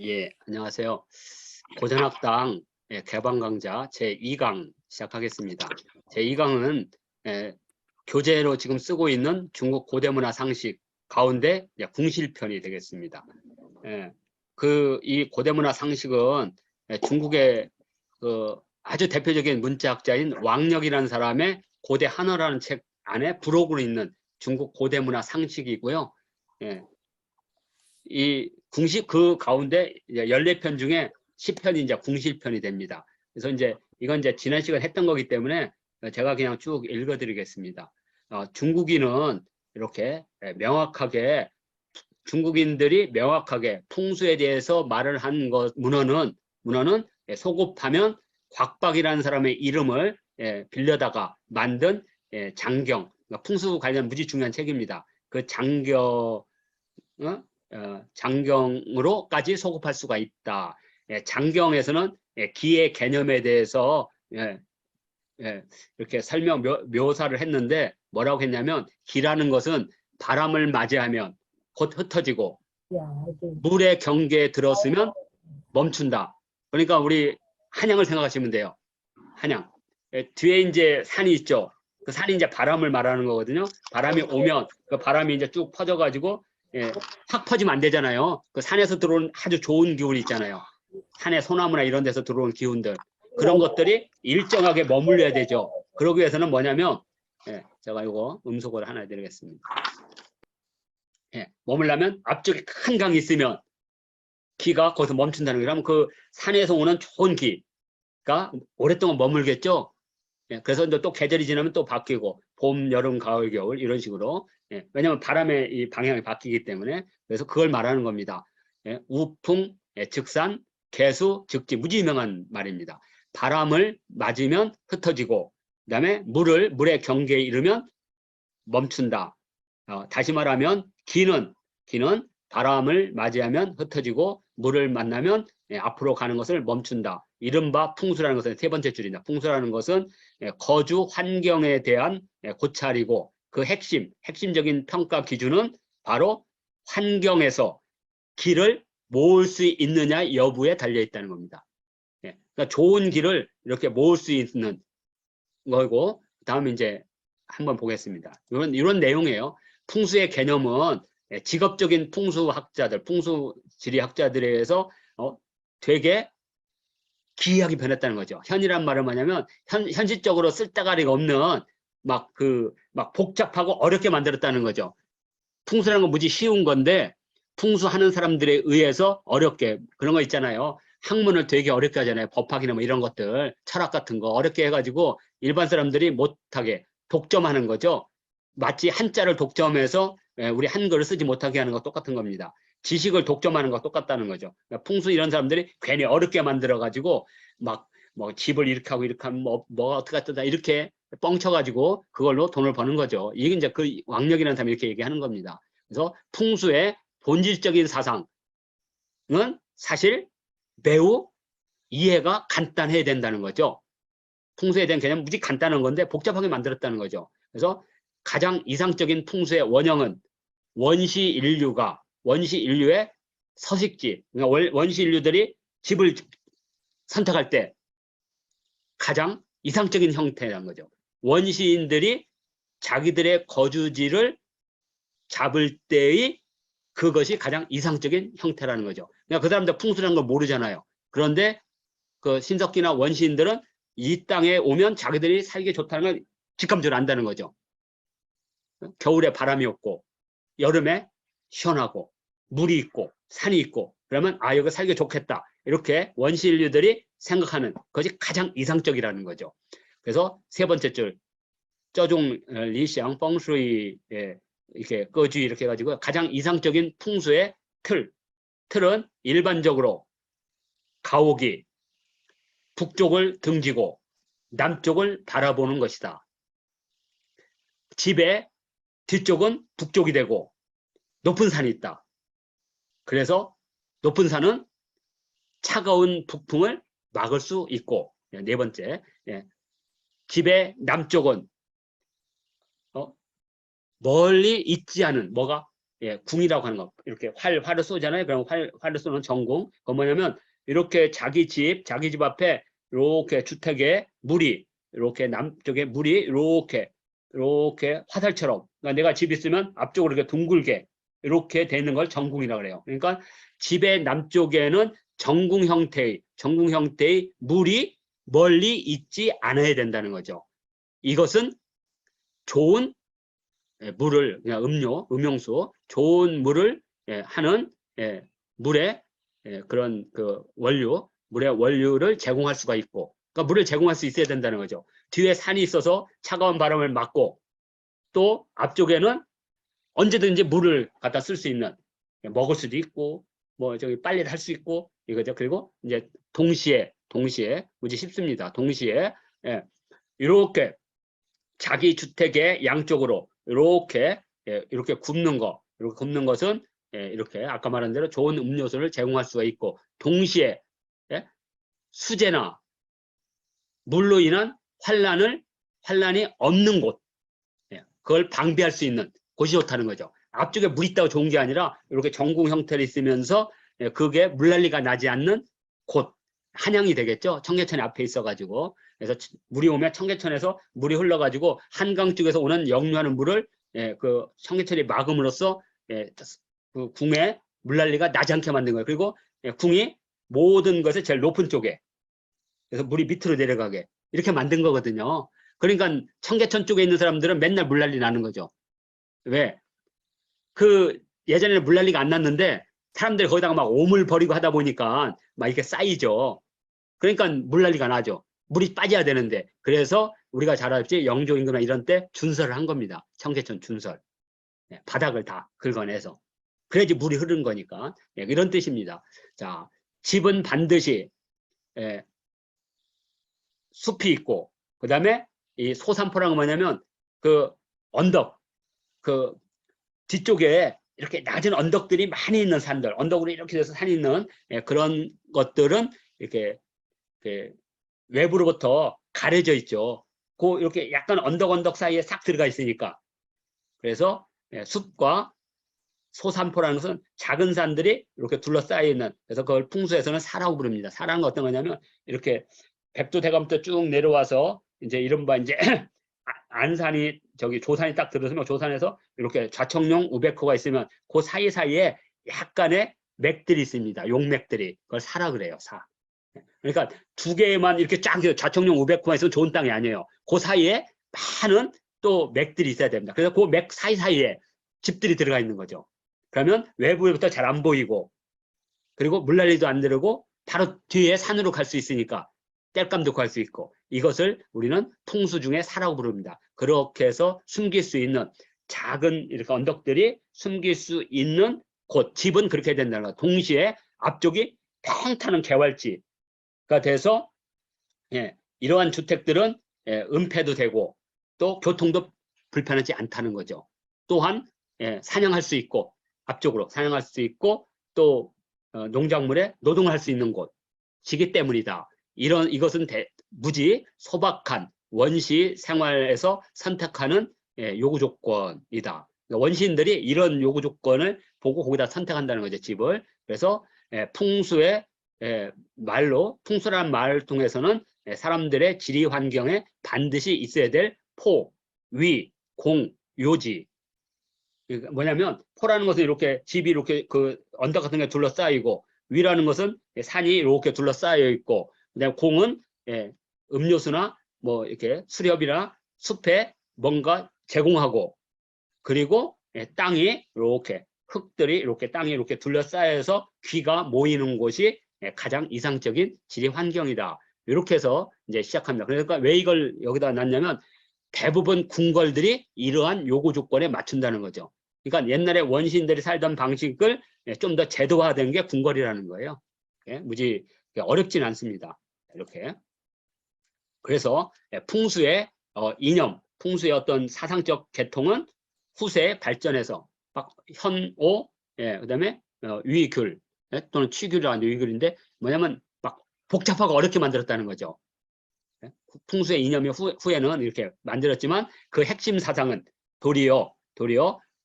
예, 안녕하세요. 고전학당 개방 강좌 제2강 시작하겠습니다. 제2강은 교재로 지금 쓰고 있는 중국 고대문화 상식 가운데 궁실편이 되겠습니다. 이 고대문화 상식은 중국의 아주 대표적인 문자학자인 왕력이라는 사람의 고대 한어라는 책 안에 부록으로 있는 중국 고대문화 상식이고요. 이 궁실 그 가운데 14편 중에 10편이 이제 궁실편이 됩니다. 그래서 이건 이제 지난 시간 했던 거기 때문에 제가 그냥 쭉 읽어드리겠습니다. 중국인은 이렇게 명확하게 중국인들이 명확하게 풍수에 대해서 말을 한 것 문헌은 소급하면 곽박이라는 사람의 이름을 빌려다가 만든 장경, 그러니까 풍수 관련 무지 중요한 책입니다. 그 장경으로까지 소급할 수가 있다. 장경에서는 기의 개념에 대해서 이렇게 묘사를 했는데 뭐라고 했냐면 기라는 것은 바람을 맞이하면 곧 흩어지고 물의 경계에 들었으면 멈춘다. 그러니까 우리 한양을 생각하시면 돼요. 한양. 뒤에 이제 산이 있죠. 그 산이 이제 바람을 말하는 거거든요. 바람이 오면 그 바람이 이제 쭉 퍼져가지고 확 퍼지면 안 되잖아요. 그 산에서 들어오는 아주 좋은 기운이 있잖아요. 산의 소나무나 이런 데서 들어오는 기운들. 그런 것들이 일정하게 머물러야 되죠. 그러기 위해서는 뭐냐면 제가 이거 음속을 하나 드리겠습니다. 머물려면 앞쪽에 큰 강이 있으면 기가 거기서 멈춘다는 거예요. 그러면 그 산에서 오는 좋은 기가 오랫동안 머물겠죠. 그래서 이제 또 계절이 지나면 또 바뀌고 봄, 여름, 가을, 겨울 이런 식으로 왜냐하면 바람의 이 방향이 바뀌기 때문에 그래서 그걸 말하는 겁니다. 우풍, 즉산, 개수, 즉지 무지 유명한 말입니다. 바람을 맞으면 흩어지고 그다음에 물의 경계에 이르면 멈춘다. 다시 말하면 기는 바람을 맞이하면 흩어지고 물을 만나면 앞으로 가는 것을 멈춘다. 이른바 풍수라는 것은 세 번째 줄입니다. 풍수라는 것은 거주 환경에 대한 고찰이고 그 핵심적인 평가 기준은 바로 환경에서 길을 모을 수 있느냐 여부에 달려 있다는 겁니다. 그러니까 좋은 길을 이렇게 모을 수 있는 거고 다음에 이제 한번 보겠습니다. 이런 내용이에요. 풍수의 개념은 직업적인 풍수학자들, 풍수지리학자들에 의해서 되게 기이하게 변했다는 거죠. 현이란 말은 뭐냐면 현실적으로 쓸데가리가 없는 막 복잡하고 어렵게 만들었다는 거죠. 풍수라는 건 무지 쉬운 건데 풍수하는 사람들에 의해서 어렵게 그런 거 있잖아요. 학문을 되게 어렵게 하잖아요. 법학이나 뭐 이런 것들, 철학 같은 거 어렵게 해가지고 일반 사람들이 못하게 독점하는 거죠. 마치 한자를 독점해서 우리 한글을 쓰지 못하게 하는 거 똑같은 겁니다. 지식을 독점하는 거 똑같다는 거죠. 그러니까 풍수 이런 사람들이 괜히 어렵게 만들어가지고 막 뭐 집을 이렇게 하고 이렇게 하면 뭐가 어떻게 하다 이렇게 뻥쳐가지고 그걸로 돈을 버는 거죠. 이게 이제 그 왕력이라는 사람이 이렇게 얘기하는 겁니다. 그래서 풍수의 본질적인 사상은 사실 매우 이해가 간단해야 된다는 거죠. 풍수에 대한 개념은 무지 간단한 건데 복잡하게 만들었다는 거죠. 그래서 가장 이상적인 풍수의 원형은 원시인류의 서식지, 그러니까 원시인류들이 집을 선택할 때 가장 이상적인 형태라는 거죠. 원시인들이 자기들의 거주지를 잡을 때의 그것이 가장 이상적인 형태라는 거죠. 그러니까 그 사람들 풍수라는 걸 모르잖아요. 그런데 그 신석기나 원시인들은 이 땅에 오면 자기들이 살기 좋다는 걸 직감적으로 안다는 거죠. 겨울에 바람이 없고 여름에 시원하고 물이 있고 산이 있고 그러면 여기 살기 좋겠다. 이렇게 원시인류들이 생각하는 것이 가장 이상적이라는 거죠. 그래서 세 번째 줄 저종 리샹 펑슈이 이렇게 거주 이렇게 해가지고 가장 이상적인 풍수의 틀은 일반적으로 가옥이 북쪽을 등지고 남쪽을 바라보는 것이다. 집의 뒤쪽은 북쪽이 되고 높은 산이 있다. 그래서 높은 산은 차가운 북풍을 막을 수 있고 네 번째 집의 남쪽은 멀리 있지 않은 뭐가 예, 궁이라고 하는 거. 이렇게 활을 쏘잖아요. 그럼 활을 쏘는 전궁. 그건 뭐냐면 이렇게 자기 집 앞에 이렇게 주택에 물이 이렇게 남쪽에 물이 이렇게 화살처럼. 그러니까 내가 집 있으면 앞쪽으로 이렇게 둥글게 이렇게 되는 걸 전궁이라고 그래요. 그러니까 집의 남쪽에는 전궁 형태의 물이 멀리 있지 않아야 된다는 거죠. 이것은 좋은 물을, 그냥 음용수, 좋은 물을 하는 물의 그런 그 물의 원료를 제공할 수가 있고, 그러니까 물을 제공할 수 있어야 된다는 거죠. 뒤에 산이 있어서 차가운 바람을 막고, 또 앞쪽에는 언제든지 물을 갖다 쓸 수 있는, 먹을 수도 있고, 뭐 저기 빨래를 할 수 있고 이거죠. 그리고 이제 동시에 무지 쉽습니다. 동시에 이렇게 자기 주택의 양쪽으로 이렇게 굽는 거, 이렇게 굽는 것은 이렇게 아까 말한 대로 좋은 음료수를 제공할 수가 있고, 동시에 수재나 물로 인한 환란이 없는 곳, 그걸 방비할 수 있는 곳이 좋다는 거죠. 앞쪽에 물 있다고 좋은 게 아니라 이렇게 전궁 형태로 있으면서 그게 물난리가 나지 않는 곳, 한양이 되겠죠. 청계천이 앞에 있어가지고. 그래서 물이 오면 청계천에서 물이 흘러가지고 한강 쪽에서 오는 역류하는 물을 그 청계천이 막음으로써 그 궁에 물난리가 나지 않게 만든 거예요. 그리고 궁이 모든 것의 제일 높은 쪽에, 그래서 물이 밑으로 내려가게 이렇게 만든 거거든요. 그러니까 청계천 쪽에 있는 사람들은 맨날 물난리 나는 거죠. 왜? 그 예전에는 물난리가 안 났는데 사람들이 거기다가 막 오물 버리고 하다 보니까 막 이렇게 쌓이죠. 그러니까 물난리가 나죠. 물이 빠져야 되는데. 그래서 우리가 잘 알지 영조 임금이나 이런 때 준설을 한 겁니다. 청계천 준설. 바닥을 다 긁어내서. 그래야지 물이 흐르는 거니까. 이런 뜻입니다. 자, 집은 반드시 숲이 있고, 그 다음에 이 소산포라는 건 뭐냐면 그 언덕, 그 뒤쪽에 이렇게 낮은 언덕들이 많이 있는 산들, 언덕으로 이렇게 돼서 산이 있는 그런 것들은 이렇게 외부로부터 가려져 있죠. 그 이렇게 약간 언덕 사이에 싹 들어가 있으니까. 그래서 숲과 소산포라는 것은 작은 산들이 이렇게 둘러싸여 있는, 그래서 그걸 풍수에서는 사라고 부릅니다. 사라는 건 어떤 거냐면 이렇게 백두대간부터 쭉 내려와서 이제 이른바 이제 안산이 저기 조산이 딱 들어서면 조산에서 이렇게 좌청룡 우백호가 있으면 그 사이사이에 약간의 맥들이 있습니다. 용맥들이. 그걸 사라 그래요. 사. 그러니까 두 개만 이렇게 쫙 좌청룡 우백호가 있으면 좋은 땅이 아니에요. 그 사이에 많은 또 맥들이 있어야 됩니다. 그래서 그 맥 사이사이에 집들이 들어가 있는 거죠. 그러면 외부에부터 잘 안 보이고, 그리고 물난리도 안 들고 바로 뒤에 산으로 갈 수 있으니까 땔감도 갈 수 있고, 이것을 우리는 풍수 중에 사라고 부릅니다. 그렇게 해서 숨길 수 있는 작은 이렇게 언덕들이 숨길 수 있는 곳, 집은 그렇게 된다는 거. 동시에 앞쪽이 평탄한 개활지가 돼서 이러한 주택들은 은폐도 되고 또 교통도 불편하지 않다는 거죠. 또한 사냥할 수 있고, 앞쪽으로 사냥할 수 있고, 또 농작물에 노동할 수 있는 곳이기 때문이다. 이것은 무지 소박한 원시 생활에서 선택하는 요구 조건이다. 원시인들이 이런 요구 조건을 보고 거기다 선택한다는 거죠, 집을. 그래서 풍수의 풍수라는 말을 통해서는 사람들의 지리 환경에 반드시 있어야 될 포, 위, 공, 요지. 뭐냐면 포라는 것은 이렇게 집이 이렇게 그 언덕 같은 게 둘러싸이고, 위라는 것은 산이 이렇게 둘러싸여 있고, 그다음에 공은 음료수나 뭐 이렇게 수렵이나 숲에 뭔가 제공하고, 그리고 땅이 이렇게 흙들이 이렇게 땅이 이렇게 둘러싸여서 귀가 모이는 곳이 가장 이상적인 지리 환경이다. 이렇게 해서 이제 시작합니다. 그러니까 왜 이걸 여기다 놨냐면 대부분 궁궐들이 이러한 요구 조건에 맞춘다는 거죠. 그러니까 옛날에 원시인들이 살던 방식을 좀 더 제도화된 게 궁궐이라는 거예요. 무지 어렵진 않습니다. 이렇게. 그래서 풍수의 이념, 풍수의 어떤 사상적 계통은 후세에 발전해서 현오, 그다음에 위귤, 또는 취귤이라는 위귤인데 뭐냐면 막 복잡하고 어렵게 만들었다는 거죠. 풍수의 이념이 후에는 이렇게 만들었지만 그 핵심 사상은 도리어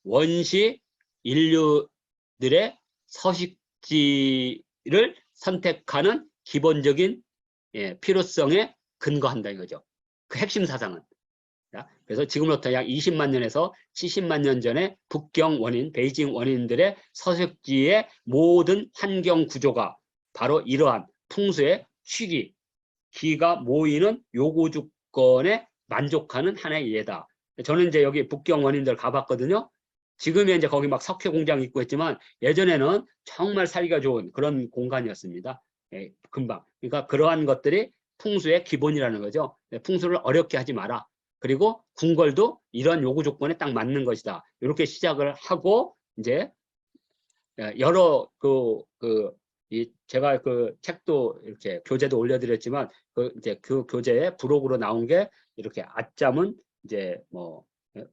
원시 인류들의 서식지를 선택하는 기본적인 필요성에 근거한다 이거죠. 그 핵심 사상은. 그래서 지금부터 약 20만 년에서 70만 년 전에 북경 원인, 베이징 원인들의 서식지의 모든 환경 구조가 바로 이러한 풍수의 취기, 기가 모이는 요구 조건에 만족하는 하나의 예다. 저는 이제 여기 북경 원인들 가봤거든요. 지금은 이제 거기 막 석회 공장 있고 했지만 예전에는 정말 살기가 좋은 그런 공간이었습니다. 금방. 그러니까 그러한 것들이 풍수의 기본이라는 거죠. 풍수를 어렵게 하지 마라. 그리고 궁궐도 이런 요구 조건에 딱 맞는 것이다. 이렇게 시작을 하고 이제 여러 제가 그 책도 이렇게 교재도 올려드렸지만 이제 그 교재에 부록으로 나온 게 이렇게 아자문 이제 뭐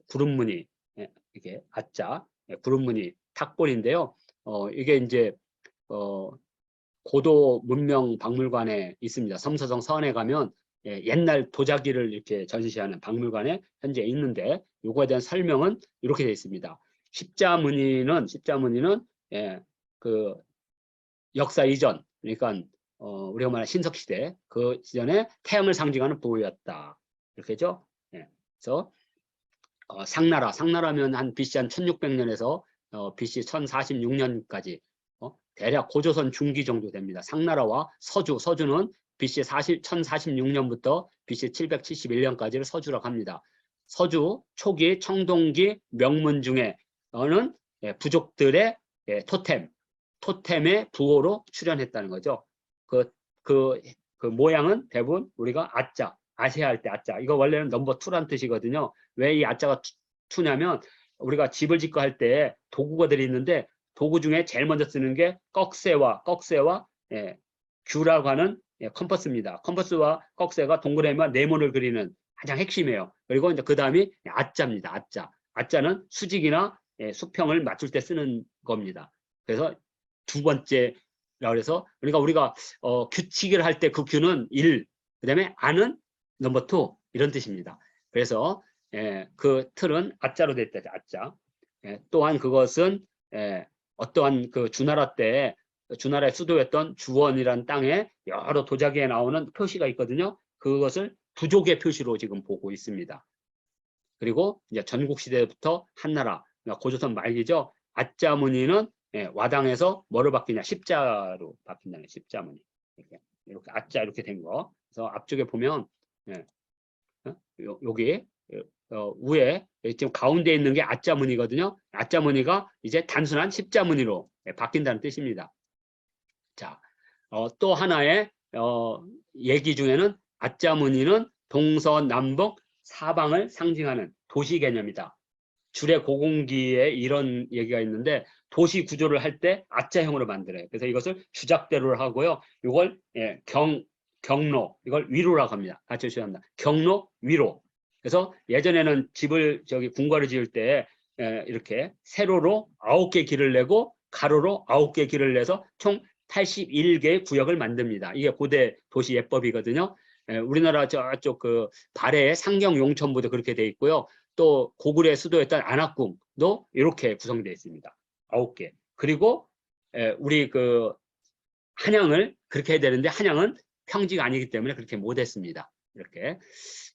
구름무늬 이게 아자 구름무늬 탁본인데요. 이게 이제 고도 문명 박물관에 있습니다. 섬서성 서원에 가면 옛날 도자기를 이렇게 전시하는 박물관에 현재 있는데 요거에 대한 설명은 이렇게 되어 있습니다. 십자무늬는 그 역사 이전, 그러니까 우리가 말하는 신석시대 그 시전에 태양을 상징하는 부호였다. 이렇게죠. 그래서 상나라면 한 BC 한 1600년에서 BC 1046년까지 대략 고조선 중기 정도 됩니다. 상나라와 서주는 BC 1046년부터 BC 771년까지를 서주라고 합니다. 서주 초기 청동기 명문 중에 어는 부족들의 토템의 부호로 출연했다는 거죠. 그 모양은 대부분 우리가 아시아할 때 아자. 이거 원래는 넘버 2란 뜻이거든요. 왜 이 아자가 2냐면 우리가 집을 짓고 할 때 도구가들이 있는데 도구 중에 제일 먼저 쓰는 게 꺽쇠와 규라고 하는 컴퍼스입니다. 컴퍼스와 꺽쇠가 동그라미와 네모를 그리는 가장 핵심이에요. 그리고 이제 그 다음이 아자입니다. 아자는 수직이나 수평을 맞출 때 쓰는 겁니다. 그래서 두 번째라고 해서 그러니까 우리가 규칙을 할 때 그 규는 1, 그다음에 아는 넘버 2 이런 뜻입니다. 그래서 그 틀은 아자로 되어 있다. 아자. 또한 그것은 어떠한 그 주나라의 수도였던 주원이라는 땅에 여러 도자기에 나오는 표시가 있거든요. 그것을 부족의 표시로 지금 보고 있습니다. 그리고 이제 전국 시대부터 한나라, 그러니까 고조선 말기죠. 아자무늬는 와당에서 뭐로 바뀌냐? 십자로 바뀐다는 십자무늬. 이렇게 아자 이렇게 된 거. 그래서 앞쪽에 보면 여기 위에 지금 가운데 있는 게 아자무늬거든요. 아자무늬가 이제 단순한 십자무늬로 바뀐다는 뜻입니다. 자, 또 하나의 얘기 중에는 아자무늬는 동서남북 사방을 상징하는 도시 개념이다. 줄의 고공기에 이런 얘기가 있는데 도시 구조를 할 때 아자형으로 만들어요. 그래서 이것을 주작대로를 하고요. 이걸 경로, 이걸 위로라고 합니다. 같이 주셔야 합니다. 경로, 위로. 그래서 예전에는 집을 궁궐을 지을 때 이렇게 세로로 9개 길을 내고 가로로 9개 길을 내서 총 81개의 구역을 만듭니다. 이게 고대 도시 예법이거든요. 우리나라 저쪽 그 발해의 상경 용천부도 그렇게 돼 있고요. 또 고구려의 수도였던 안악궁도 이렇게 구성되어 있습니다. 9개. 그리고 우리 그 한양을 그렇게 해야 되는데 한양은 평지가 아니기 때문에 그렇게 못했습니다. 이렇게.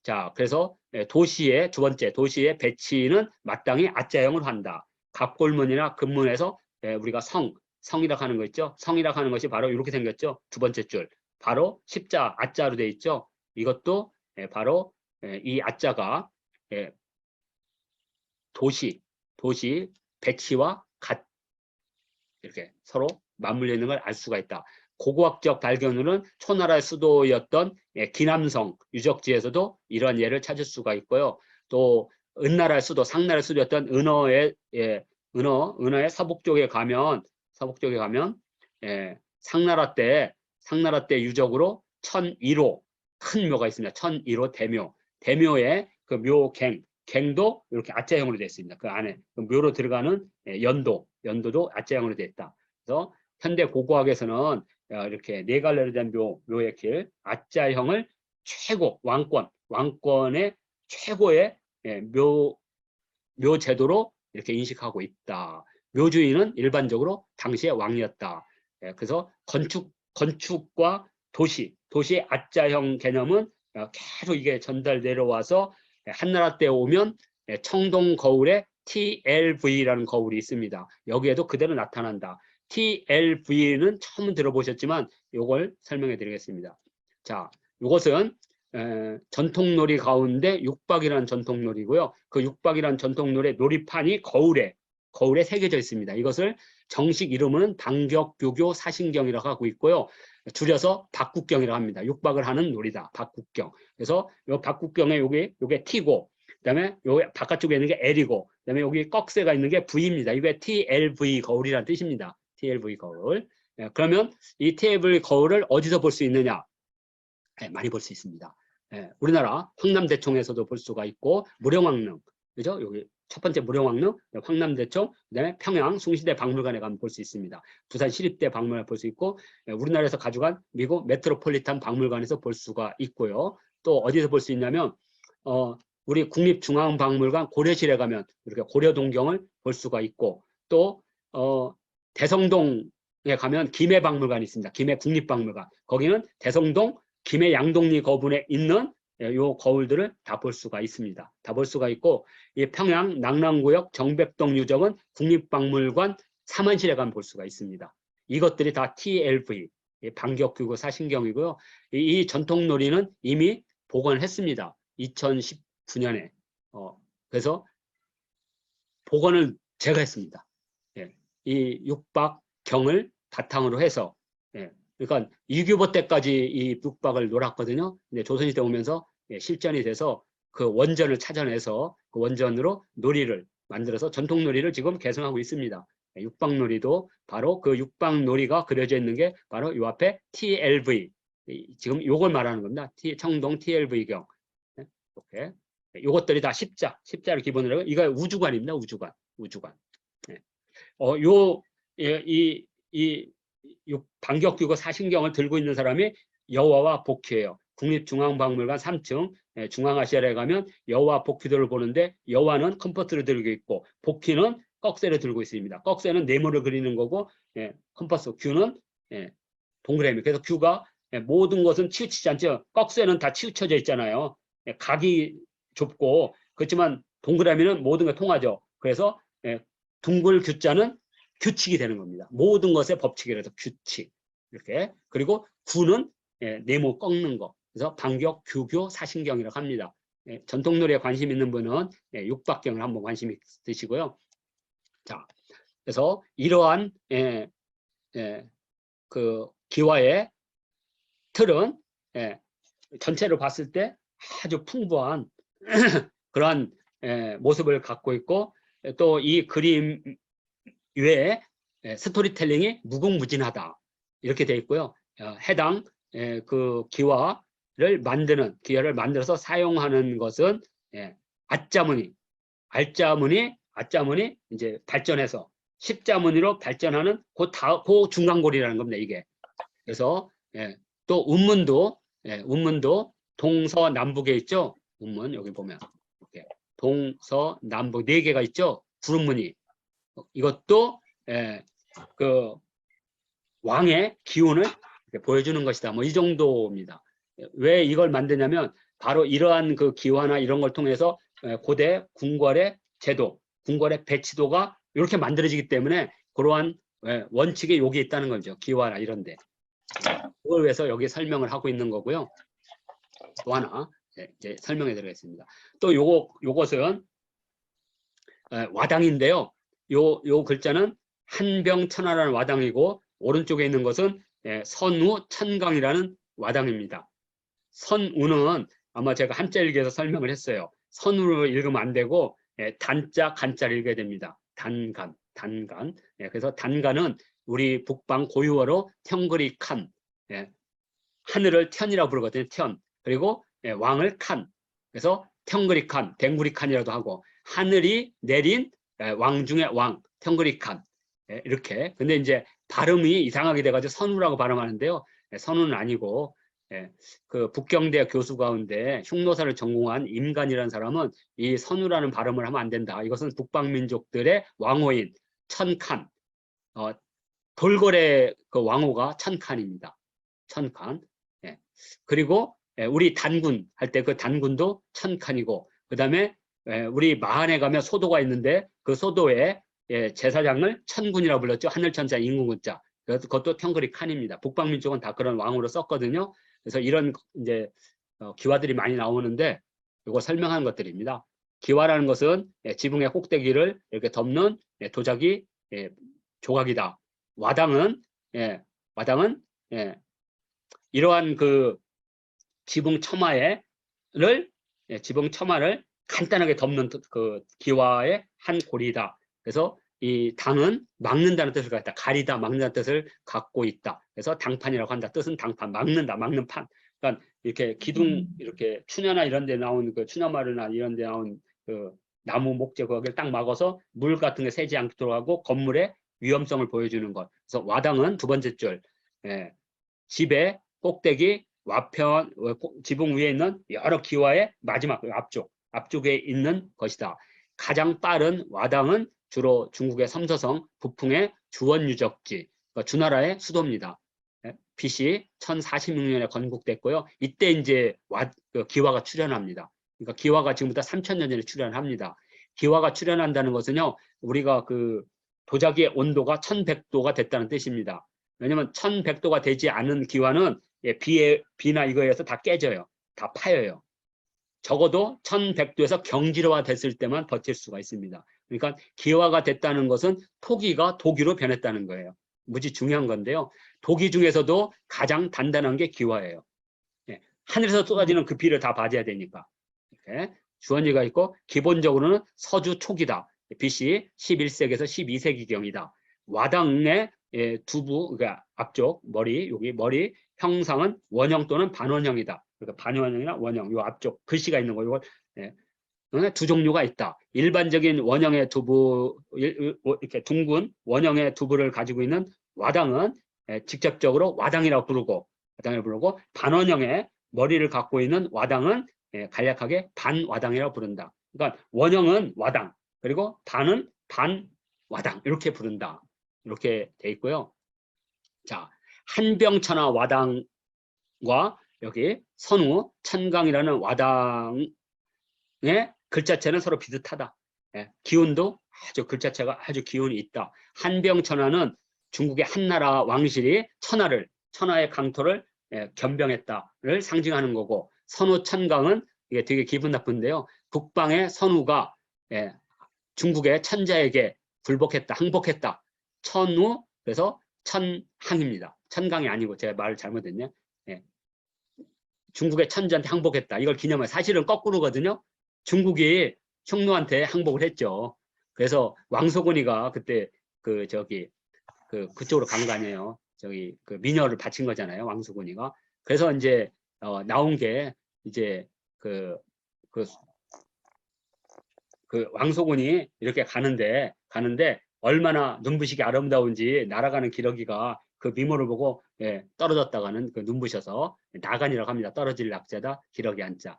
자, 그래서 도시의 두 번째 도시의 배치는 마땅히 아자형을 한다. 갑골문이나 금문에서 우리가 성이라고 하는 거 있죠. 성이라고 하는 것이 바로 이렇게 생겼죠. 두 번째 줄. 바로 십자 아자로 되어 있죠. 이것도 바로 이 아자가 도시 배치와 이렇게 서로 맞물려 있는 걸 알 수가 있다. 고고학적 발견으로는 초나라의 수도였던 기남성 유적지에서도 이런 예를 찾을 수가 있고요. 또 은나라의 수도, 상나라의 수도였던 은어의 서북 쪽에 가면 상나라 때 유적으로 천일호 큰 묘가 있습니다. 천일호 대묘의 그 갱도 이렇게 아자형으로 되어 있습니다. 그 안에 그 묘로 들어가는 연도도 아자형으로 되어 있다. 그래서 현대 고고학에서는 이렇게 네 갈래로 된 묘의 길, 아자형을 왕권의 최고의 묘 제도로 이렇게 인식하고 있다. 묘주인은 일반적으로 당시의 왕이었다. 예, 그래서 건축과 도시의 아자형 개념은 계속 이게 전달 내려와서 한나라 때 오면 청동 거울에 TLV라는 거울이 있습니다. 여기에도 그대로 나타난다. TLV는 처음 들어보셨지만 이걸 설명해 드리겠습니다. 자, 이것은 전통놀이 가운데 육박이라는 전통놀이고요. 그 육박이라는 전통놀이 놀이판이 거울에 새겨져 있습니다. 이것을 정식 이름은 방격규교 사신경이라고 하고 있고요. 줄여서 박국경이라고 합니다. 육박을 하는 놀이다. 박국경. 그래서 이 박국경에 요게 T고, 그다음에 요 바깥쪽에 있는 게 L이고, 그다음에 여기 꺽쇠가 있는 게 V입니다. 이게 TLV 거울이라는 뜻입니다. TLV 거울. 그러면 이 TLV 거울을 어디서 볼 수 있느냐? 많이 볼 수 있습니다. 우리나라 황남대총에서도 볼 수가 있고, 무령왕릉, 그죠? 여기 첫 번째 무령왕릉, 황남대총, 그다음에 평양 숭시대 박물관에 가면 볼 수 있습니다. 부산 시립대 박물관에 볼 수 있고, 우리나라에서 가져간 미국 메트로폴리탄 박물관에서 볼 수가 있고요. 또 어디서 볼 수 있냐면 우리 국립중앙박물관 고려실에 가면 이렇게 고려동경을 볼 수가 있고, 또 대성동에 가면 김해박물관이 있습니다. 김해국립박물관. 거기는 대성동 김해 양동리 거분에 있는 요 거울들을 다 볼 수가 있습니다. 다 볼 수가 있고, 이 평양 낙랑구역 정백동 유적은 국립박물관 사만실에 가면 볼 수가 있습니다. 이것들이 다 TLV, 방격규고 사신경이고요. 이 전통놀이는 이미 복원했습니다. 2019년에. 그래서 복원을 제가 했습니다. 이 육박경을 바탕으로 해서, 그러니까 이규보 때까지 이 육박을 놀았거든요. 근데 조선시대 오면서 실전이 돼서 그 원전을 찾아내서 그 원전으로 놀이를 만들어서 전통놀이를 지금 개성하고 있습니다. 육박놀이도 바로 그 육박놀이가 그려져 있는 게 바로 이 앞에 TLV, 지금 요걸 말하는 겁니다. 청동 TLV경. 이렇게 요것들이 다 십자를 기본으로 하고, 이거 우주관입니다. 우주관. 방격규고 사신경을 들고 있는 사람이 여호와와 복희예요. 국립중앙박물관 3층 중앙아시아에 가면 여호와 복희들을 보는데, 여호와는 컴퍼스를 들고 있고 복희는 꺽쇠를 들고 있습니다. 꺽쇠는 네모를 그리는 거고, 컴퍼스 규는 동그라미. 그래서 규가 모든 것은 치우치지 않죠. 꺽쇠는 다 치우쳐져 있잖아요. 각이 좁고, 그렇지만 동그라미는 모든 게 통하죠. 그래서 둥글 규자는 규칙이 되는 겁니다. 모든 것의 법칙이라서 규칙. 이렇게. 그리고 구는 네모 꺾는 거. 그래서 방격, 규교, 사신경이라고 합니다. 전통놀이에 관심 있는 분은 육박경을 한번 관심 있으시고요. 자, 그래서 이러한 그 기와의 틀은 전체를 봤을 때 아주 풍부한 그러한 모습을 갖고 있고, 또 이 그림 외에 스토리텔링이 무궁무진하다, 이렇게 되어 있고요. 해당 그 기와를 만들어서 사용하는 것은 아자무늬 이제 발전해서 십자무늬로 발전하는 그 중간고리라는 겁니다. 이게. 그래서 또 운문도 동서남북에 있죠. 운문 여기 보면 이렇게 동서남북 4개가 있죠. 구름무늬. 이것도 그 왕의 기운을 보여주는 것이다. 뭐 이 정도입니다. 왜 이걸 만드냐면 바로 이러한 그 기화나 이런 걸 통해서 고대 궁궐의 제도, 궁궐의 배치도가 이렇게 만들어지기 때문에 그러한 원칙이 여기 있다는 거죠. 기화나 이런데. 그걸 위해서 여기 설명을 하고 있는 거고요. 또 하나 이제 설명해 드리겠습니다. 또 요것은 와당인데요. 요 글자는 한병천하라는 와당이고, 오른쪽에 있는 것은 선우 천강이라는 와당입니다. 선우는 아마 제가 한자 읽기에서 설명을 했어요. 선우로 읽으면 안 되고 단자 간자를 읽어야 됩니다. 단간. 그래서 단간은 우리 북방 고유어로 탱거리 칸, 하늘을 텐이라고 부르거든요. 텐. 그리고 왕을 칸. 그래서 탱거리 칸, 댕구리 칸이라도 하고, 하늘이 내린 왕 중의 왕, 탱거리 칸. 이렇게. 근데 이제 발음이 이상하게 돼가지고 선우라고 발음하는데요. 선우는 아니고, 그 북경대 교수 가운데 흉노사를 전공한 임간이라는 사람은 이 선우라는 발음을 하면 안 된다. 이것은 북방민족들의 왕호인 천칸. 돌고래 그 왕호가 천칸입니다. 천칸. 예. 그리고 우리 단군 할 때 그 단군도 천칸이고, 그다음에 우리 마한에 가면 소도가 있는데 그 소도에 제사장을 천군이라고 불렀죠. 하늘천자 인군군자. 그래서 그것도 텅그리 칸입니다. 북방민 쪽은 다 그런 왕으로 썼거든요. 그래서 이런 이제 기와들이 많이 나오는데 이거 설명하는 것들입니다. 기와라는 것은 지붕의 꼭대기를 이렇게 덮는 도자기 조각이다. 와당은 이러한 그 지붕 처마를 간단하게 덮는 그 기와의 한 고리다. 그래서 이 당은 막는다는 뜻을 갖다, 가리다, 막는다는 뜻을 갖고 있다. 그래서 당판이라고 한다. 뜻은 당판, 막는다, 막는 판. 그러니까 이렇게 기둥, 이렇게 추녀나 이런 데 나온 그 추녀마루나 이런 데 나온 그 나무 목재 거기를 딱 막아서 물 같은 게 새지 않도록 하고 건물의 위험성을 보여주는 것. 그래서 와당은 두 번째 줄, 집의 꼭대기, 와편, 지붕 위에 있는 여러 기와의 마지막 앞쪽에 있는 것이다. 가장 빠른 와당은 주로 중국의 섬서성, 북풍의 주원유적지, 그러니까 주나라의 수도입니다. BC 1046년에 건국됐고요. 이때 이제 기와가 출현합니다. 그러니까 기와가 지금부터 3000년 전에 출현합니다. 기와가 출현한다는 것은요, 우리가 그 도자기의 온도가 1100도가 됐다는 뜻입니다. 왜냐하면 1100도가 되지 않은 기와는 비나 이거에 의해서 다 깨져요. 다 파여요. 적어도 1100도에서 경지로화 됐을 때만 버틸 수가 있습니다. 그러니까 기와가 됐다는 것은 토기가 도기로 변했다는 거예요. 무지 중요한 건데요. 도기 중에서도 가장 단단한 게 기와예요. 하늘에서 쏟아지는 그 비를 다 맞아야 되니까. 이렇게 주원이가 있고, 기본적으로는 서주 초기다. BC 11세기에서 12세기경이다. 와당의 두부, 그러니까 앞쪽 머리, 여기 머리 형상은 원형 또는 반원형이다. 그러니까 반원형이나 원형, 요 앞쪽 글씨가 있는 거, 이걸 두 종류가 있다. 일반적인 원형의 두부, 이렇게 둥근 원형의 두부를 가지고 있는 와당은 직접적으로 와당이라고 부르고, 반원형의 머리를 갖고 있는 와당은 간략하게 반와당이라고 부른다. 그러니까 원형은 와당, 그리고 반은 반와당 이렇게 부른다. 이렇게 돼 있고요. 자, 한병천하 와당과 여기 선우, 천강이라는 와당의 글자체는 서로 비슷하다. 기운도 아주 글자체가 아주 기운이 있다. 한병천하는 중국의 한나라 왕실이 천하의 강토를 겸병했다를 상징하는 거고, 선우 천강은 이게 되게 기분 나쁜데요. 북방의 선우가 중국의 천자에게 굴복했다, 항복했다. 천우, 그래서 천항입니다. 천강이 아니고 제가 말을 잘못했네. 중국의 천자한테 항복했다. 이걸 기념해. 사실은 거꾸로거든요. 중국이 흉노한테 항복을 했죠. 그래서 왕소곤이가 그때 그쪽으로 간 거 아니에요. 그 미녀를 바친 거잖아요. 왕소곤이가. 그래서 이제 나온 게 이제 그 왕소곤이 이렇게 가는데 얼마나 눈부시게 아름다운지 날아가는 기러기가 그 미모를 보고 떨어졌다가는 그 눈부셔서 나간이라고 합니다. 떨어질 낙자다 기러기 한자.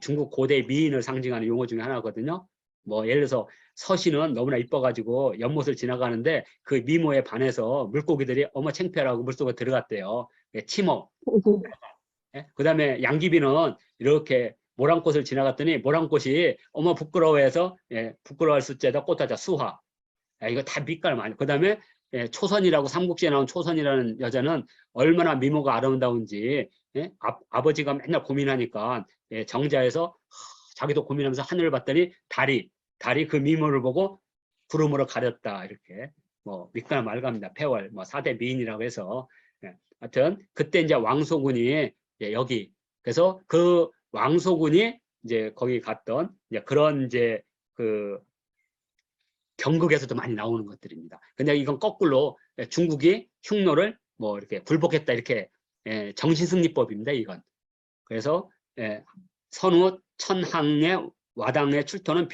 중국 고대 미인을 상징하는 용어 중에 하나거든요. 뭐 예를 들어서 서신은 너무나 이뻐가지고 연못을 지나가는데 그 미모에 반해서 물고기들이 어머 창피하라고 물속에 들어갔대요. 치모. 그 다음에 양귀비는 이렇게 모란꽃을 지나갔더니 모란꽃이 어머 부끄러워해서 부끄러워할 수째다 꽃하자 수화. 이거 다 밑갈 많이. 그 다음에 초선이라고 삼국지에 나온 초선이라는 여자는 얼마나 미모가 아름다운지 아버지가 맨날 고민하니까 정자에서 자기도 고민하면서 하늘을 봤더니 달이 그 미모를 보고 구름으로 가렸다. 이렇게 뭐 밑갈 말갑니다. 폐월 뭐 4대 미인이라고 해서 하여튼 그때 이제 왕소군이 여기 그래서 그 왕소군이 이제 거기 갔던 그런 이제 그 경극에서도 많이 나오는 것들입니다. 근데 이건 거꾸로 중국이 흉노를 뭐 이렇게 굴복했다 이렇게 정신승리법입니다. 이건. 그래서 선우 천항의 와당의 출토는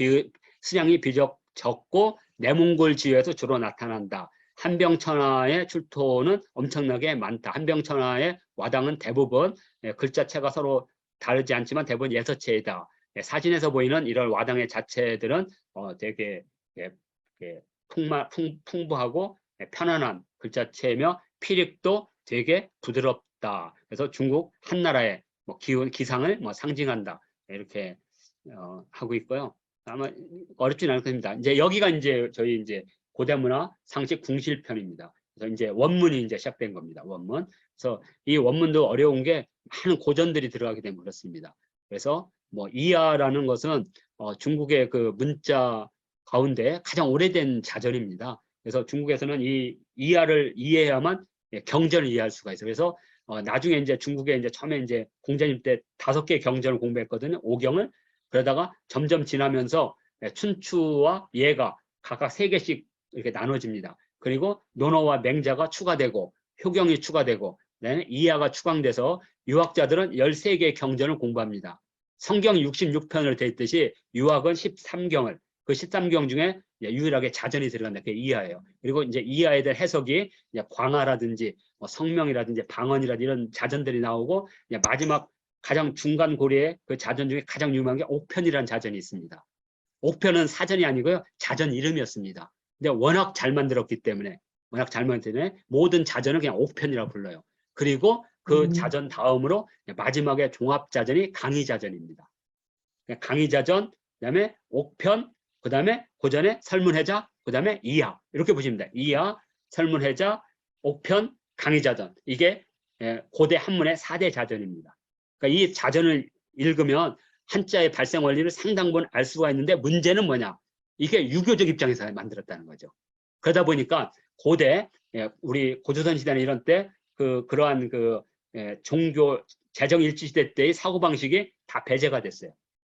수량이 비교적 적고 내몽골 지역에서 주로 나타난다. 한병천하의 출토는 엄청나게 많다. 한병천하의 와당은 대부분 글자체가 서로 다르지 않지만 대부분 6체이다. 사진에서 보이는 이런 와당의 자체들은 되게 풍부하고 편안한 글자체며 필익도 되게 부드럽다. 그래서 중국 한나라의 뭐 기상을 뭐 상징한다. 이렇게 하고 있고요. 아마 어렵진 않을 겁니다. 이제 여기가 이제 저희 이제 고대문화 상식 궁실편입니다. 그래서 이제 원문이 이제 시작된 겁니다. 원문. 그래서 이 원문도 어려운 게 많은 고전들이 들어가게 되면 그렇습니다. 그래서 뭐 이하라는 것은 중국의 그 문자 가운데 가장 오래된 자전입니다. 그래서 중국에서는 이 이하를 이해해야만 경전을 이해할 수가 있어요. 그래서 나중에 이제 중국에 이제 처음에 이제 공자님 때 5개의 경전을 공부했거든요. 5경을. 그러다가 점점 지나면서 춘추와 예가 각각 3개씩 이렇게 나눠집니다. 그리고 논어와 맹자가 추가되고 효경이 추가되고 이하가 추가돼서 유학자들은 13개의 경전을 공부합니다. 성경이 66편으로 되어 있듯이 유학은 13경을 그 13경 중에 유일하게 자전이 들어간다. 그게 이하예요. 그리고 이제 이하에 대한 해석이 광하라든지 성명이라든지 방언이라든지 이런 자전들이 나오고 마지막 가장 중간 고리에 그 자전 중에 가장 유명한 게 옥편이라는 자전이 있습니다. 옥편은 사전이 아니고요. 자전 이름이었습니다. 근데 워낙 잘 만들었기 때문에 모든 자전을 그냥 옥편이라고 불러요. 그리고 그 자전 다음으로 마지막에 종합자전이 강의자전입니다. 강의자전, 그다음에 옥편, 그다음에 고전의 설문해자, 그다음에 이하 이렇게 보시면 됩니다. 이하, 설문해자, 옥편, 강의자전 이게 고대 한문의 4대 자전입니다. 그러니까 이 자전을 읽으면 한자의 발생 원리를 상당 부분 알 수가 있는데 문제는 뭐냐? 이게 유교적 입장에서 만들었다는 거죠. 그러다 보니까 고대 우리 고조선 시대나 이런 때 그러한 종교 재정 일치 시대 때의 사고 방식이 다 배제가 됐어요.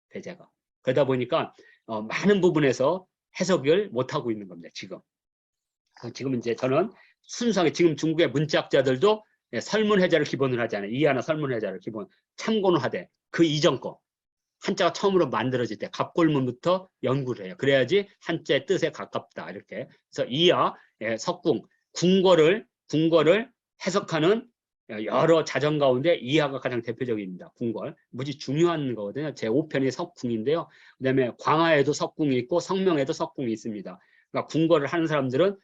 배제가. 그러다 보니까 많은 부분에서 해석을 못 하고 있는 겁니다. 지금 이제 저는 순수하게 지금 중국의 문자학자들도 설문해자를 기본으로 하잖아요. 이하나 설문해자를 기본 참고는 하되 그 이전 거 한자가 처음으로 만들어질 때 갑골문부터 연구를 해요. 그래야지 한자의 뜻에 가깝다 이렇게. 그래서 이하, 석궁, 궁궐을 해석하는 여러 자전 가운데 이하가 가장 대표적입니다. 궁궐. 무지 중요한 거거든요. 제5편이 석궁인데요. 그다음에 광하에도 석궁이 있고 성명에도 석궁이 있습니다. 그러니까 궁궐을 하는 사람들은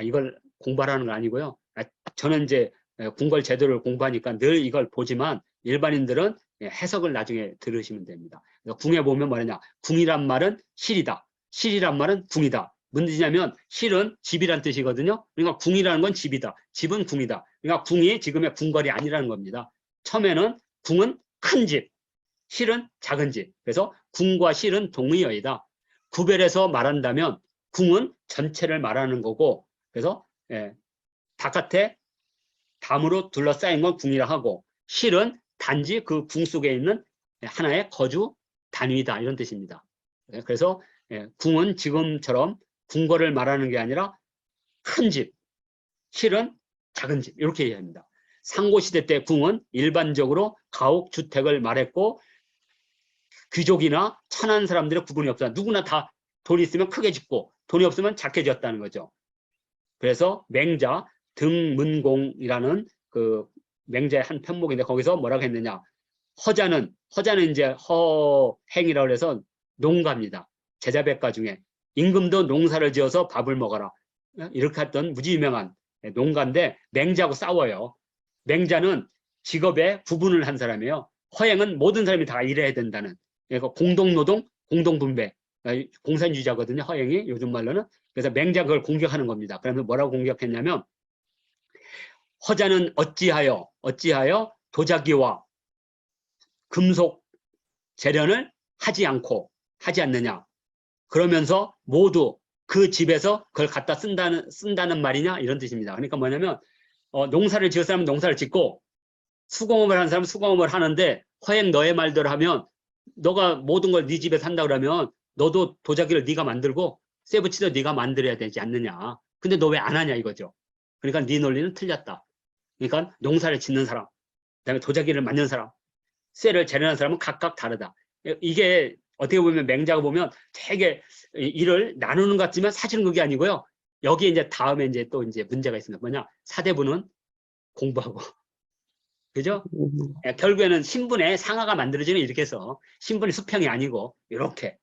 이걸 공부하라는 건 아니고요. 저는 이제 궁궐 제도를 공부하니까 늘 이걸 보지만 일반인들은 해석을 나중에 들으시면 됩니다. 궁에 보면 뭐냐? 궁이란 말은 실이다. 실이란 말은 궁이다. 무슨 뜻이냐면 실은 집이란 뜻이거든요. 그러니까 궁이라는 건 집이다. 집은 궁이다. 그러니까 궁이 지금의 궁궐이 아니라는 겁니다. 처음에는 궁은 큰 집, 실은 작은 집. 그래서 궁과 실은 동의어이다. 구별해서 말한다면 궁은 전체를 말하는 거고 그래서 바깥에 담으로 둘러싸인 건 궁이라 하고 실은 단지 그 궁 속에 있는 하나의 거주 단위다 이런 뜻입니다. 그래서 궁은 지금처럼 궁궐을 말하는 게 아니라 큰 집, 실은 작은 집 이렇게 이해합니다. 상고시대 때 궁은 일반적으로 가옥주택을 말했고 귀족이나 천한 사람들의 구분이 없다. 누구나 다 돈이 있으면 크게 짓고 돈이 없으면 작게 지었다는 거죠. 그래서 맹자 등문공이라는 그 맹자의 한 편목인데 거기서 뭐라고 했느냐. 허자는 이제 허행이라고 해서 농가입니다. 제자백가 중에 임금도 농사를 지어서 밥을 먹어라. 이렇게 했던 무지 유명한 농가인데 맹자하고 싸워요. 맹자는 직업에 구분을 한 사람이에요. 허행은 모든 사람이 다 일해야 된다는. 그러니까 공동노동, 공동분배. 공산주의자거든요. 허행이 요즘 말로는. 그래서 맹자가 그걸 공격하는 겁니다. 그러면 뭐라고 공격했냐면 허자는 어찌하여 도자기와 금속 재련을 하지 않느냐. 그러면서 모두 그 집에서 그걸 갖다 쓴다는 말이냐 이런 뜻입니다. 그러니까 뭐냐면 농사를 지을 사람은 농사를 짓고 수공업을 하는 사람은 수공업을 하는데 허행 너의 말대로 하면 너가 모든 걸 네 집에서 한다 그러면 너도 도자기를 네가 만들고 쇠붙이도 네가 만들어야 되지 않느냐. 근데 너 왜 안 하냐 이거죠. 그러니까 네 논리는 틀렸다. 그러니까 농사를 짓는 사람, 그다음에 도자기를 만드는 사람, 쇠를 재련하는 사람은 각각 다르다. 이게 어떻게 보면 맹자가 보면 되게 일을 나누는 것 같지만 사실은 그게 아니고요. 여기에 이제 다음에 이제 또 이제 문제가 있습니다. 뭐냐? 사대부는 공부하고. 그죠? 결국에는 신분의 상하가 만들어지는 이렇게 해서 신분이 수평이 아니고 이렇게.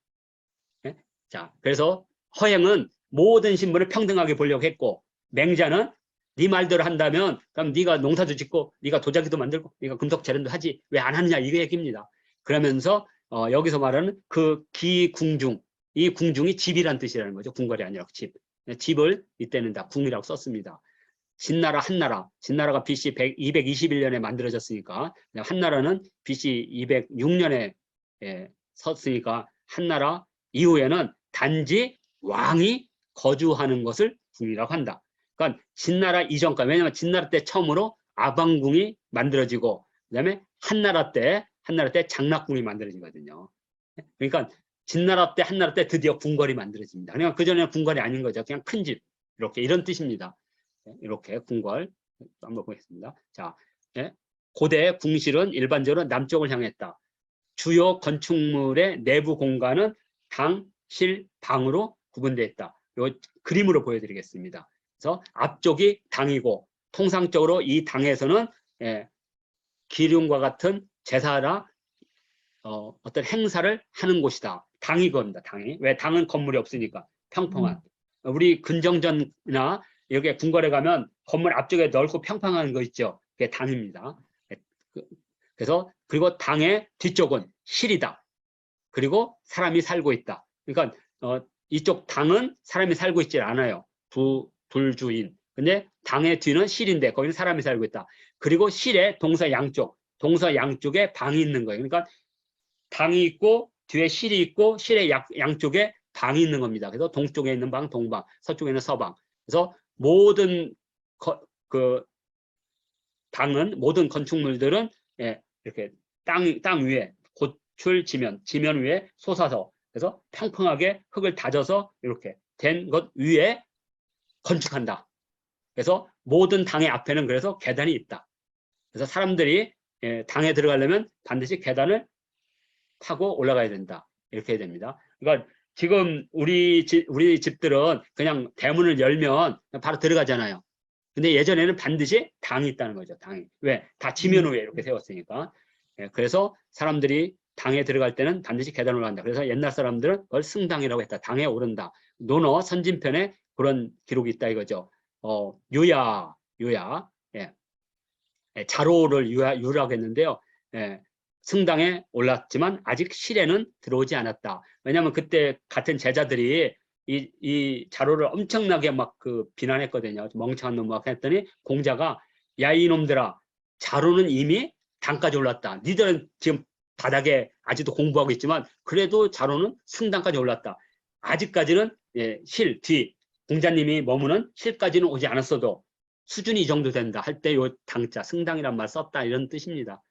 자, 그래서 허행은 모든 신분을 평등하게 보려고 했고, 맹자는 네 말대로 한다면 그럼 네가 농사도 짓고 네가 도자기도 만들고 네가 금속재련도 하지 왜 안 하느냐 이게 얘기입니다. 그러면서 여기서 말하는 그 기궁중, 이 궁중이 집이란 뜻이라는 거죠. 궁궐이 아니라 집. 집을 이때는 다 궁이라고 썼습니다. 진나라 한나라, 진나라가 BC 221년에 만들어졌으니까 한나라는 BC 206년에 섰으니까 한나라 이후에는 단지 왕이 거주하는 것을 궁이라고 한다. 그러니까 진나라 이전까지, 왜냐하면 진나라 때 처음으로 아방궁이 만들어지고 그다음에 한나라 때 장락궁이 만들어지거든요. 그러니까 진나라 때 한나라 때 드디어 궁궐이 만들어집니다. 그러니까 그전에는 궁궐이 아닌 거죠. 그냥 큰 집, 이렇게 이런 뜻입니다. 이렇게 궁궐 한번 보겠습니다. 자, 고대 궁실은 일반적으로 남쪽을 향했다. 주요 건축물의 내부 공간은 당, 실, 방으로 구분되어 있다. 이 그림으로 보여드리겠습니다. 그래서 앞쪽이 당이고 통상적으로 이 당에서는 기륭과 같은 제사나 어떤 행사를 하는 곳이다. 당이 겁니다. 당이. 왜? 당은 건물이 없으니까 평평한. 우리 근정전이나 여기 궁궐에 가면 건물 앞쪽에 넓고 평평한 거 있죠. 그게 당입니다. 그래서 그리고 당의 뒤쪽은 실이다. 그리고 사람이 살고 있다. 그러니까 이쪽 당은 사람이 살고 있지 않아요. 불주인. 근데 당의 뒤는 실인데 거기는 사람이 살고 있다. 그리고 실의 동서 양쪽에 방이 있는 거예요. 그러니까 당이 있고 뒤에 실이 있고 실의 양쪽에 방이 있는 겁니다. 그래서 동쪽에 있는 방 동방, 서쪽에 있는 서방. 그래서 모든 방은 모든 건축물들은 이렇게 땅 위에 고출 지면 위에 솟아서 그래서 평평하게 흙을 다져서 이렇게 된 것 위에 건축한다. 그래서 모든 당의 앞에는 그래서 계단이 있다. 그래서 사람들이 당에 들어가려면 반드시 계단을 타고 올라가야 된다. 이렇게 해야 됩니다. 그러니까 지금 우리 집들은 그냥 대문을 열면 바로 들어가잖아요. 근데 예전에는 반드시 당이 있다는 거죠. 당이. 왜? 다 지면 위에 이렇게 세웠으니까. 그래서 사람들이 당에 들어갈 때는 반드시 계단을 올라간다. 그래서 옛날 사람들은 그걸 승당이라고 했다. 당에 오른다. 논어 선진편에 그런 기록이 있다 이거죠. 유야. 자로를 유라고 했는데요. 승당에 올랐지만 아직 실에는 들어오지 않았다. 왜냐하면 그때 같은 제자들이 이 자로를 엄청나게 막 비난했거든요. 멍청한 놈 막 했더니 공자가 야 이놈들아 자로는 이미 당까지 올랐다. 니들은 지금 바닥에 아직도 공부하고 있지만 그래도 자로는 승당까지 올랐다. 아직까지는 실, 뒤 공자님이 머무는 실까지는 오지 않았어도 수준이 이 정도 된다 할 때 요 당자 승당이란 말 썼다 이런 뜻입니다.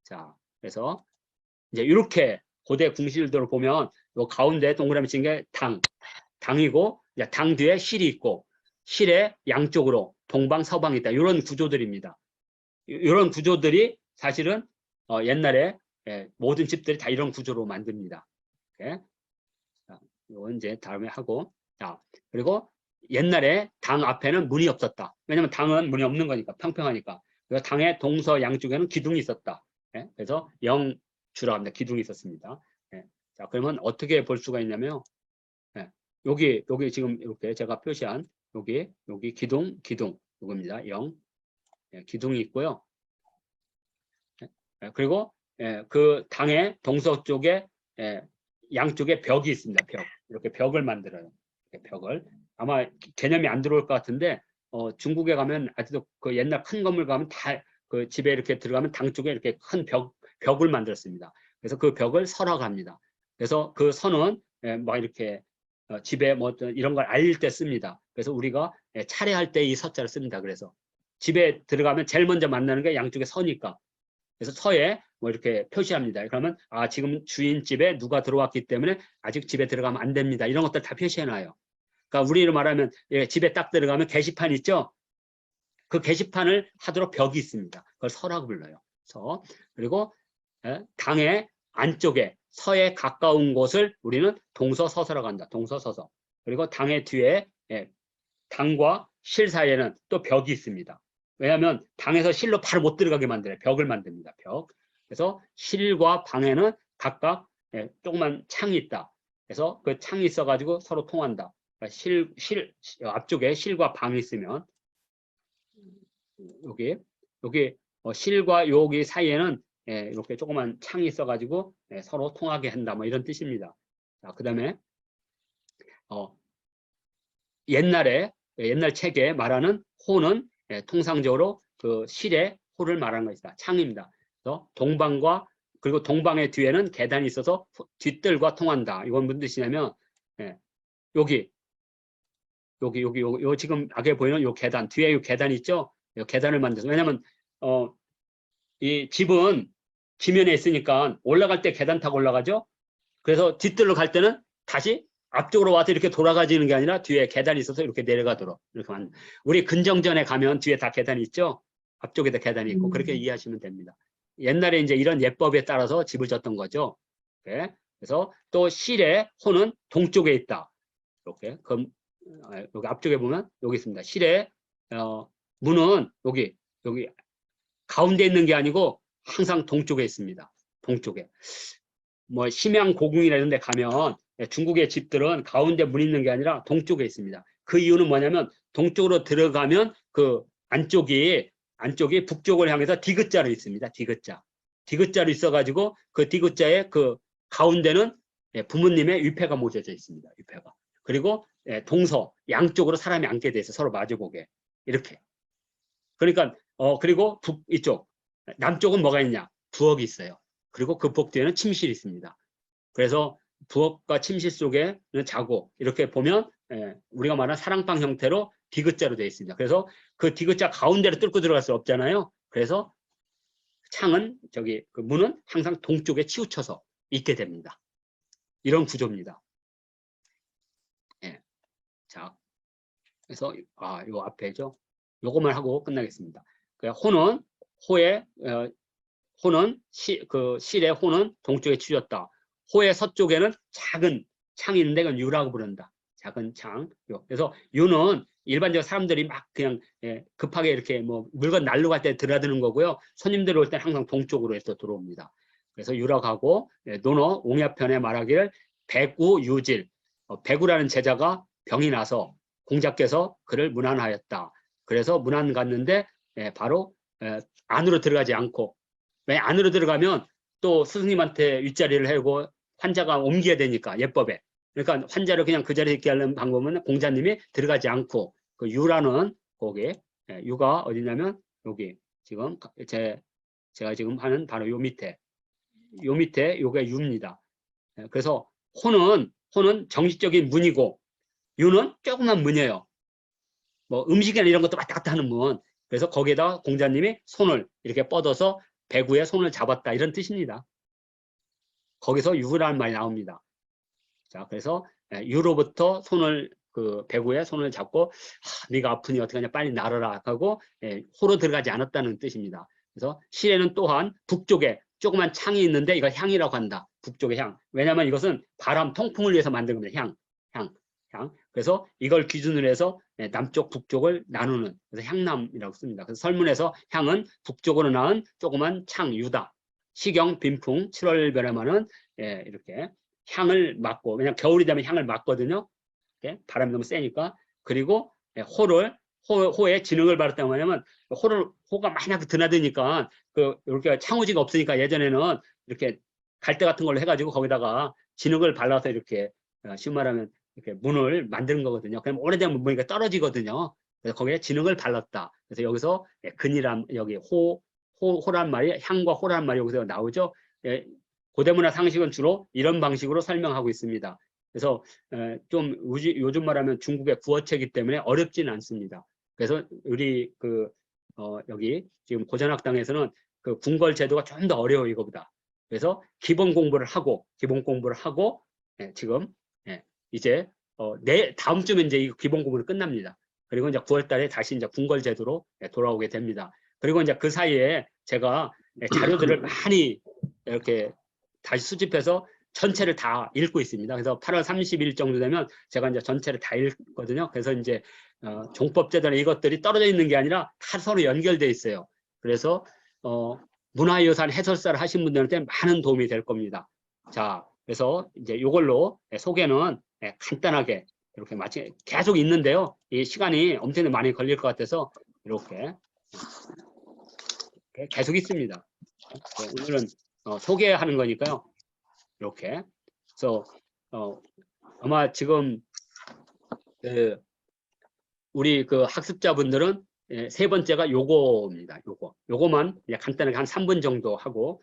자, 그래서 이제 이렇게 고대 궁실들을 보면 요 가운데 동그라미 친 게 당이고 당 뒤에 실이 있고 실의 양쪽으로 동방 서방이 있다. 이런 구조들입니다. 이런 구조들이 사실은 옛날에 모든 집들이 다 이런 구조로 만듭니다. 이렇게. 자, 이건 이제 다음에 하고 자 그리고 옛날에 당 앞에는 문이 없었다. 왜냐하면 당은 문이 없는 거니까 평평하니까. 그래서 당의 동서 양쪽에는 기둥이 있었다. 그래서 영주라고 합니다. 기둥이 있었습니다. 자 그러면 어떻게 볼 수가 있냐면 여기 지금 이렇게 제가 표시한 여기 기둥 이겁니다. 기둥이 있고요. 그리고 그 당의 동서쪽에 양쪽에 벽이 있습니다. 이렇게 벽을 만들어요. 벽을 아마 개념이 안 들어올 것 같은데 중국에 가면 아직도 그 옛날 큰 건물 가면 다 그 집에 이렇게 들어가면 당 쪽에 이렇게 큰 벽을 만들었습니다. 그래서 그 벽을 서라고 합니다. 그래서 그 선은 막 이렇게 집에 뭐 이런 걸 알릴 때 씁니다. 그래서 우리가 차례할 때 이 서자를 씁니다. 그래서 집에 들어가면 제일 먼저 만나는 게 양쪽에 서니까 그래서 서에 뭐 이렇게 표시합니다. 그러면 지금 주인 집에 누가 들어왔기 때문에 아직 집에 들어가면 안 됩니다. 이런 것들 다 표시해놔요. 그러니까 우리로 말하면 집에 딱 들어가면 게시판 있죠. 그 게시판을 하도록 벽이 있습니다. 그걸 서라고 불러요. 서. 그리고 당의 안쪽에 서에 가까운 곳을 우리는 동서서서라고 한다. 동서서서. 그리고 당의 뒤에 당과 실 사이에는 또 벽이 있습니다. 왜냐하면 당에서 실로 바로 못 들어가게 만들어요. 벽을 만듭니다. 벽. 그래서 실과 방에는 각각 조그만 창이 있다. 그래서 그 창이 있어가지고 서로 통한다. 그러니까 앞쪽에 실과 방이 있으면 여기 실과 여기 사이에는 이렇게 조그만 창이 있어가지고 서로 통하게 한다. 뭐 이런 뜻입니다. 자, 그다음에 옛날 책에 말하는 호는 통상적으로 그 실의 호를 말하는 것이다. 창입니다. 그래서 그리고 동방의 뒤에는 계단이 있어서 뒷뜰과 통한다. 이건 무슨 뜻이냐면 여기 지금 악에 보이는 요 계단 뒤에 요 계단 있죠? 요 계단을 만들어서 왜냐면 이 집은 지면에 있으니까 올라갈 때 계단 타고 올라가죠. 그래서 뒷뜰로 갈 때는 다시 앞쪽으로 와서 이렇게 돌아가지는 게 아니라 뒤에 계단이 있어서 이렇게 내려가도록 이렇게 우리 근정전에 가면 뒤에 다 계단이 있죠. 앞쪽에도 계단이 있고 그렇게 이해하시면 됩니다. 옛날에 이제 이런 예법에 따라서 집을 졌던 거죠. 그래서 또 실의 호는 동쪽에 있다. 이렇게 여기 앞쪽에 보면 여기 있습니다. 실의 문은 여기 가운데 있는 게 아니고 항상 동쪽에 있습니다. 동쪽에. 뭐 심양고궁이라 이런 데 가면 중국의 집들은 가운데 문 있는 게 아니라 동쪽에 있습니다. 그 이유는 뭐냐면 동쪽으로 들어가면 그 안쪽이 북쪽을 향해서 디귿자로 있습니다. 디귿자로 있어가지고 그 디귿자의 그 가운데는 부모님의 위패가 모셔져 있습니다. 위패가. 그리고 동서 양쪽으로 사람이 앉게 돼 있어요. 서로 마주보게 이렇게. 그러니까 그리고 이쪽 남쪽은 뭐가 있냐? 부엌이 있어요. 그리고 그 부엌 뒤에는 침실이 있습니다. 그래서 부엌과 침실 속에는 자고 이렇게 보면 우리가 말하는 사랑방 형태로 디귿자로 되어 있습니다. 그래서 그 디귿자 가운데로 뚫고 들어갈 수 없잖아요. 그래서 창은 그 문은 항상 동쪽에 치우쳐서 있게 됩니다. 이런 구조입니다. 자, 그래서 요 앞에죠. 요것만 하고 끝나겠습니다. 호는 실의 호는 동쪽에 치우쳤다. 호의 서쪽에는 작은 창이 있는데 그건 유라고 부른다. 작은 창. 그래서 유는 일반적으로 사람들이 막 그냥 급하게 이렇게 뭐 물건 날로 갈 때 드나드는 거고요. 손님들 올 때 항상 동쪽으로 해서 들어옵니다. 그래서 유라고 하고 논어 옹야편에 말하기를 백우유질. 백우라는 제자가 병이 나서 공자께서 그를 문안하였다. 그래서 문안 갔는데 바로 안으로 들어가지 않고 왜 안으로 들어가면 또 스승님한테 윗자리를 하고 환자가 옮겨야 되니까 예법에. 그러니까 환자를 그냥 그 자리에 있게 하는 방법은 공자님이 들어가지 않고 그 유라는 거기 유가 어디냐면 여기 지금 제가 지금 하는 바로 요 밑에 요게 유입니다. 그래서 호는 정식적인 문이고 유는 조그만 문이에요. 뭐 음식이나 이런 것도 왔다 갔다 하는 문. 그래서 거기에다 공자님이 손을 이렇게 뻗어서 배구에 손을 잡았다 이런 뜻입니다. 거기서 유라는 말이 나옵니다. 자, 그래서 유로부터 그 배구에 손을 잡고 네가 아프니 어떻게 하냐 빨리 나르라 하고 호로 들어가지 않았다는 뜻입니다. 그래서 실에는 또한 북쪽에 조그만 창이 있는데 이걸 향이라고 한다. 북쪽의 향. 왜냐하면 이것은 바람 통풍을 위해서 만든 겁니다. 향. 그래서 이걸 기준으로 해서 남쪽 북쪽을 나누는 그래서 향남이라고 씁니다. 그래서 설문에서 향은 북쪽으로 낳은 조그만 창 유다. 시경 빈풍 7월별에만은 이렇게 향을 맡고 왜냐면 겨울이 되면 향을 맡거든요. 바람이 너무 세니까. 그리고 호의 지능을 발휘했다는 뭐냐면 호가 많이 드나드니까 이렇게 창호지가 없으니까 예전에는 이렇게 갈대 같은 걸로 해가지고 거기다가 진흙을 발라서 이렇게 쉬운 말하면 이렇게 문을 만드는 거거든요. 그럼 오래되면 문이 떨어지거든요. 그래서 거기에 진흙을 발랐다. 그래서 여기서 근이란 여기 호란 말이 향과 호란 말이 여기서 나오죠. 고대문화 상식은 주로 이런 방식으로 설명하고 있습니다. 그래서 좀 요즘 말하면 중국의 구어체이기 때문에 어렵지는 않습니다. 그래서 우리 여기 지금 고전학당에서는 그 궁궐 제도가 좀 더 어려워 이거보다. 그래서 기본 공부를 하고 지금 이제 다음 주면 이제 이 기본 공부를 끝납니다. 그리고 이제 9월 달에 다시 이제 궁궐 제도로 돌아오게 됩니다. 그리고 이제 그 사이에 제가 자료들을 많이 이렇게 다시 수집해서 전체를 다 읽고 있습니다. 그래서 8월 30일 정도 되면 제가 이제 전체를 다 읽거든요. 그래서 이제 종법제도나 이것들이 떨어져 있는 게 아니라 다 서로 연결돼 있어요. 그래서 문화유산 해설사를 하신 분들한테 많은 도움이 될 겁니다. 자, 그래서 이제 이걸로 소개는 간단하게 이렇게 마치 계속 있는데요. 이 시간이 엄청나게 많이 걸릴 것 같아서 이렇게 계속 있습니다. 오늘은 소개하는 거니까요. 이렇게. 그래서 아마 지금 우리 그 학습자분들은 세 번째가 요거입니다. 요거만 간단하게 한 3분 정도 하고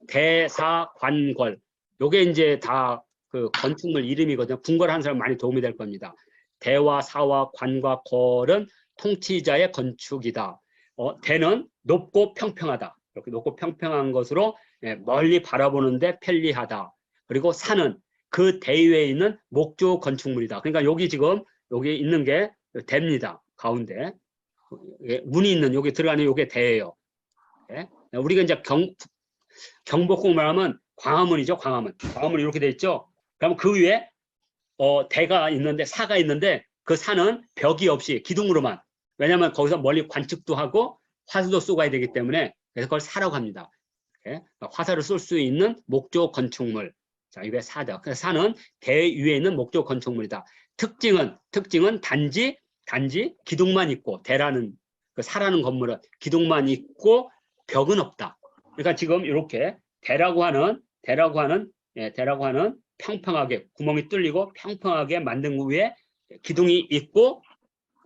대사 관궐 요게 이제 다 그 건축물 이름이거든요. 궁궐하는 사람 많이 도움이 될 겁니다. 대와 사와 관과 궐은 통치자의 건축이다. 대는 높고 평평하다. 이렇게 높고 평평한 것으로 멀리 바라보는데 편리하다. 그리고 산은 그 대위에 있는 목조 건축물이다. 그러니까 여기 지금 여기 있는 게 대입니다. 가운데 문이 있는 여기 들어가는 요게 대예요. 네? 우리가 이제 경복궁 말하면 광화문이죠. 광화문이 이렇게 돼 있죠. 그러면 그 위에 대가 있는데 사가 있는데 그 사는 벽이 없이 기둥으로만, 왜냐하면 거기서 멀리 관측도 하고 화수도 쏘가야 되기 때문에 그래서 그걸 사라고 합니다. 네? 화살을 쏠 수 있는 목조 건축물. 자, 이게 사다. 그래서 사는 대 위에 있는 목조 건축물이다. 특징은 단지 기둥만 있고, 대라는 그 사라는 건물은 기둥만 있고 벽은 없다. 그러니까 지금 이렇게 대라고 하는 평평하게 구멍이 뚫리고 평평하게 만든 위에 기둥이 있고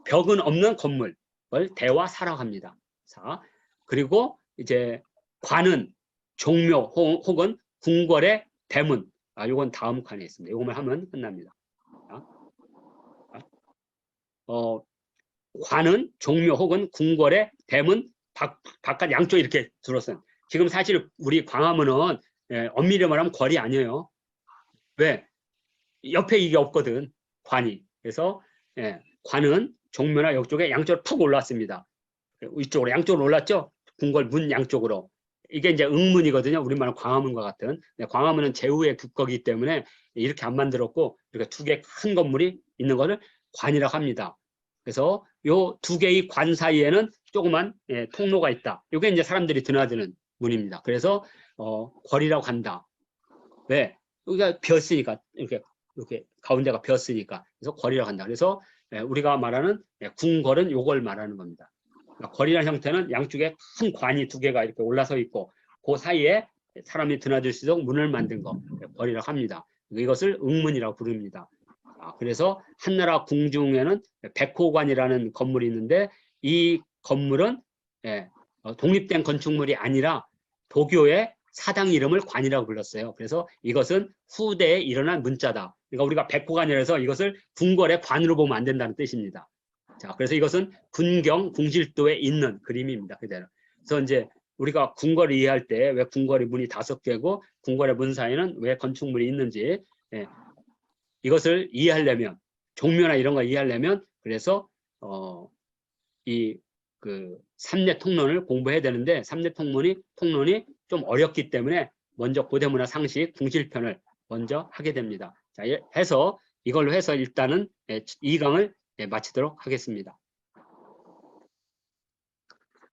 벽은 없는 건물을 대와 사라고 합니다. 사. 그리고 이제 관은 종묘 혹은 궁궐의 대문. 요건 다음 칸에 있습니다. 요것만 하면 끝납니다. 관은 종묘 혹은 궁궐의 대문 바깥 양쪽 이렇게 둘러싼. 지금 사실 우리 광화문은 엄밀히 말하면 궐이 아니에요. 왜? 옆에 이게 없거든. 관이. 그래서 관은 종묘나 옆쪽에 양쪽으로 푹 올랐습니다. 이쪽으로 양쪽으로 올랐죠. 궁궐 문 양쪽으로. 이게 이제 응문이거든요. 우리말은 광화문과 같은. 광화문은 제후의 국거이기 때문에 이렇게 안 만들었고 이렇게 두 개 큰 건물이 있는 것을 관이라고 합니다. 그래서 요 두 개의 관 사이에는 조그만 통로가 있다. 이게 이제 사람들이 드나드는 문입니다. 그래서 궐이라고 한다. 왜? 여기가 비었으니까 이렇게 가운데가 비었으니까 그래서 궐이라고 한다. 그래서 우리가 말하는 궁궐은 요걸 말하는 겁니다. 그러니까 궐이라는 형태는 양쪽에 큰 관이 두 개가 이렇게 올라서 있고 그 사이에 사람이 드나들 수 있도록 문을 만든 거 궐이라고 합니다. 이것을 응문이라고 부릅니다. 그래서 한나라 궁중에는 백호관이라는 건물이 있는데 이 건물은 독립된 건축물이 아니라 도교의 사당 이름을 관이라고 불렀어요. 그래서 이것은 후대에 일어난 문자다. 그러니까 우리가 백호관이라 해서 이것을 궁궐의 관으로 보면 안 된다는 뜻입니다. 자, 그래서 이것은 군경, 궁실도에 있는 그림입니다. 그대로. 그래서 이제 우리가 궁궐을 이해할 때 왜 궁궐의 문이 5개고 궁궐의 문 사이에는 왜 건축물이 있는지 이것을 이해하려면 종묘나 이런 거 이해하려면 그래서 이 그 삼례 통론을 공부해야 되는데 삼례 통론이 좀 어렵기 때문에 먼저 고대문화 상식 궁실편을 먼저 하게 됩니다. 자, 이걸로 해서 일단은 2강을 마치도록 하겠습니다.